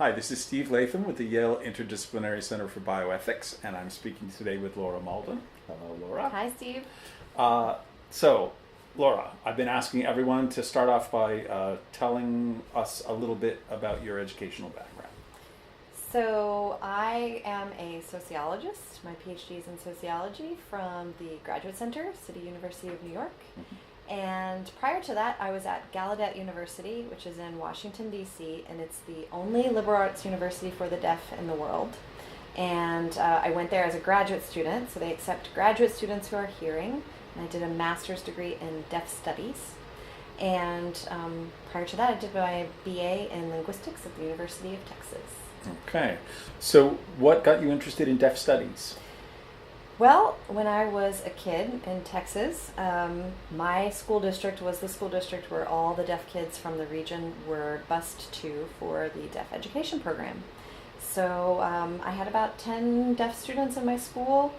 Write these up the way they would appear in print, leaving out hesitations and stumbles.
Hi, this is Steve Latham with the Yale Interdisciplinary Center for Bioethics, and I'm speaking today with Laura Mauldin. Hello, Laura. Hi, Steve. So, Laura, I've been asking everyone to start off by telling us a little bit about your educational background. So I am a sociologist. My PhD is in sociology from the Graduate Center, City University of New York. Mm-hmm. And prior to that, I was at Gallaudet University, which is in Washington, D.C., and it's the only liberal arts university for the deaf in the world. And I went there as a graduate student, so they accept graduate students who are hearing. And I did a master's degree in deaf studies. And prior to that, I did my BA in linguistics at the University of Texas. Okay. So what got you interested in deaf studies? Well, when I was a kid in Texas, my school district was the school district where all the deaf kids from the region were bused to for the deaf education program. So I had about 10 deaf students in my school,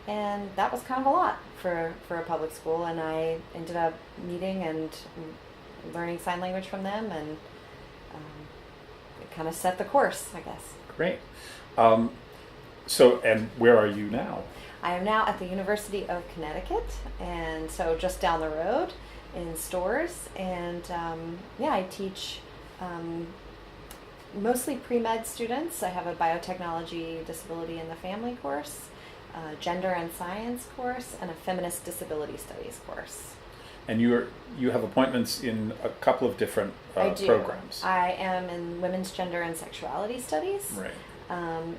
and that was kind of a lot for a public school, and I ended up meeting and learning sign language from them, and it kind of set the course, I guess. Great. And where are you now? I am now at the University of Connecticut, and so just down the road in Storrs, and I teach mostly pre-med students. I have a biotechnology disability in the family course, a gender and science course, and a feminist disability studies course. And you have appointments in a couple of different programs. I am in women's gender and sexuality studies. Right.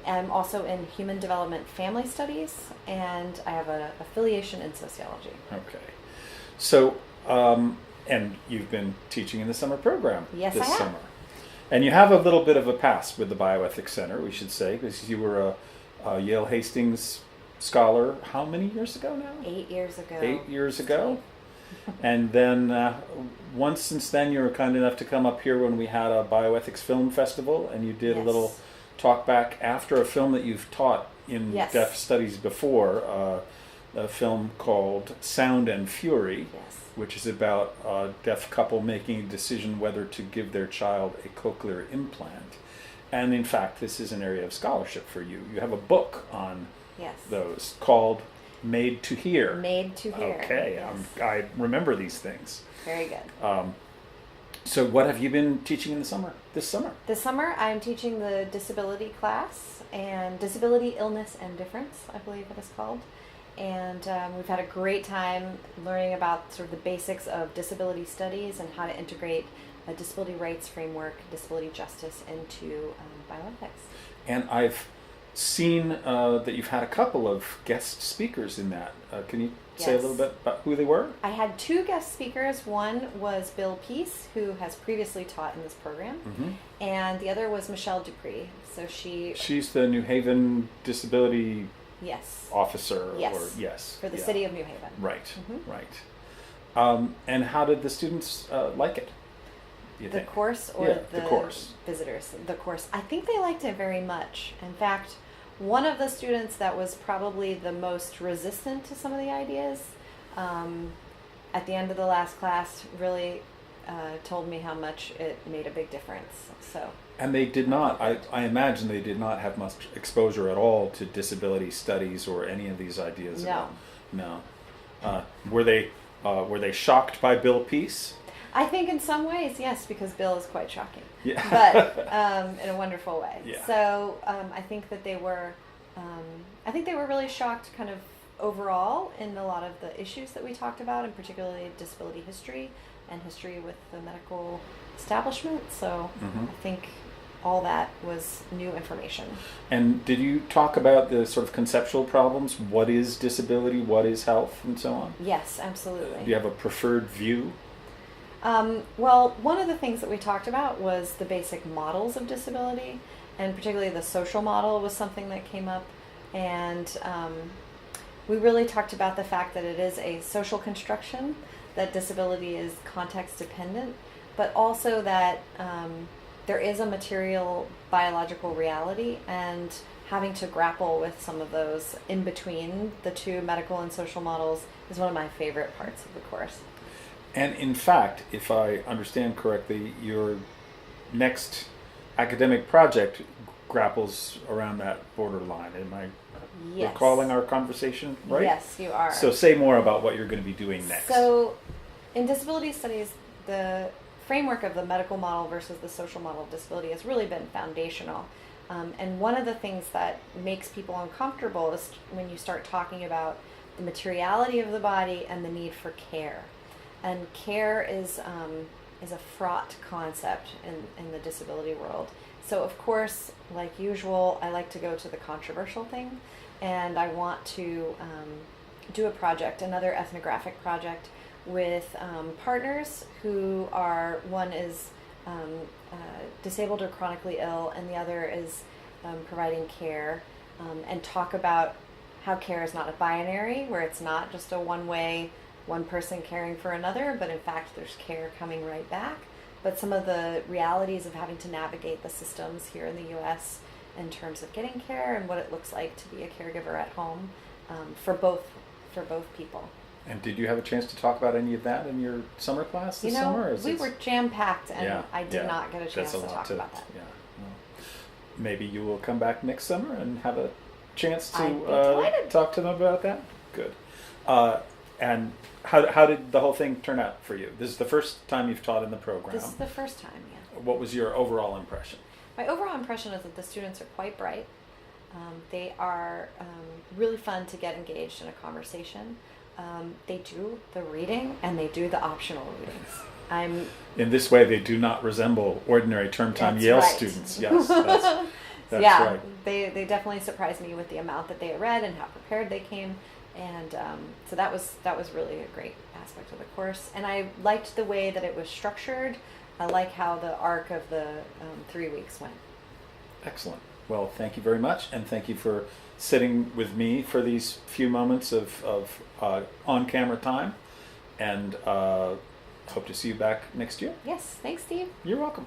I'm also in human development family studies, and I have an affiliation in sociology. Okay. So, and you've been teaching in the summer program this I have. Summer. And you have a little bit of a past with the Bioethics Center, we should say, because you were a Yale Hastings scholar how many years ago now? 8 years ago. 8 years ago. And then once since then, you were kind enough to come up here when we had a bioethics film festival, and you did a little talk back after a film that you've taught in deaf studies before, a film called Sound and Fury, which is about a deaf couple making a decision whether to give their child a cochlear implant. And in fact, this is an area of scholarship for you. You have a book on those called Made to Hear. Made to Hear. Okay, yes. I remember these things. Very good. So what have you been teaching in the summer? This summer? This summer I'm teaching the disability class, and disability, illness, and difference, I believe it is called. And we've had a great time learning about sort of the basics of disability studies and how to integrate a disability rights framework, disability justice into bioethics. And I've seen that you've had a couple of guest speakers in that. Can you say a little bit about who they were? I had 2 guest speakers. One was Bill Peace, who has previously taught in this program, and the other was Michelle Dupree. So she's the New Haven disability officer. Yes. For the city of New Haven. Right. Right. And how did the students like it? The course or the course? Visitors? The course. I think they liked it very much. In fact, one of the students that was probably the most resistant to some of the ideas, at the end of the last class, really told me how much it made a big difference. So. And they did not. I imagine they did not have much exposure at all to disability studies or any of these ideas. No. Were they shocked by Bill Peace? I think in some ways, yes, because Bill is quite shocking, but in a wonderful way. Yeah. So I think that they were, really shocked, kind of overall, in a lot of the issues that we talked about, and particularly disability history and history with the medical establishment. So I think all that was new information. And did you talk about the sort of conceptual problems? What is disability? What is health, and so on? Yes, absolutely. Do you have a preferred view? Well, one of the things that we talked about was the basic models of disability, and particularly the social model was something that came up, and we really talked about the fact that it is a social construction, that disability is context dependent, but also that there is a material biological reality, and having to grapple with some of those in between the two medical and social models is one of my favorite parts of the course. And in fact, if I understand correctly, your next academic project grapples around that borderline. Am I Yes. recalling our conversation right? Yes, you are. So say more about what you're going to be doing next. So, in disability studies, the framework of the medical model versus the social model of disability has really been foundational. And one of the things that makes people uncomfortable is when you start talking about the materiality of the body and the need for care. And care is a fraught concept in the disability world. So of course, like usual, I like to go to the controversial thing, and I want to do a project, another ethnographic project with partners who are, one is disabled or chronically ill, and the other is providing care, and talk about how care is not a binary, where it's not just a one-way, one person caring for another, but in fact there's care coming right back. But some of the realities of having to navigate the systems here in the U.S. in terms of getting care and what it looks like to be a caregiver at home for both people. And did you have a chance to talk about any of that in your summer class this summer? Or we were jam-packed, and I did not get a chance to talk about that. Yeah. Well, maybe you will come back next summer and have a chance to talk to them about that? Good. And how did the whole thing turn out for you? This is the first time you've taught in the program. This is the first time, yeah. What was your overall impression? My overall impression is that the students are quite bright. They are really fun to get engaged in a conversation. They do the reading and they do the optional readings. In this way, they do not resemble ordinary term time Yale students. Yes, that's right. They definitely surprised me with the amount that they read and how prepared they came, and so that was really a great aspect of the course. And I liked the way that it was structured. I like how the arc of the 3 weeks went. Excellent. Well, thank you very much, and thank you for sitting with me for these few moments of on-camera time, and hope to see you back next year. Yes, thanks, Steve. You're welcome.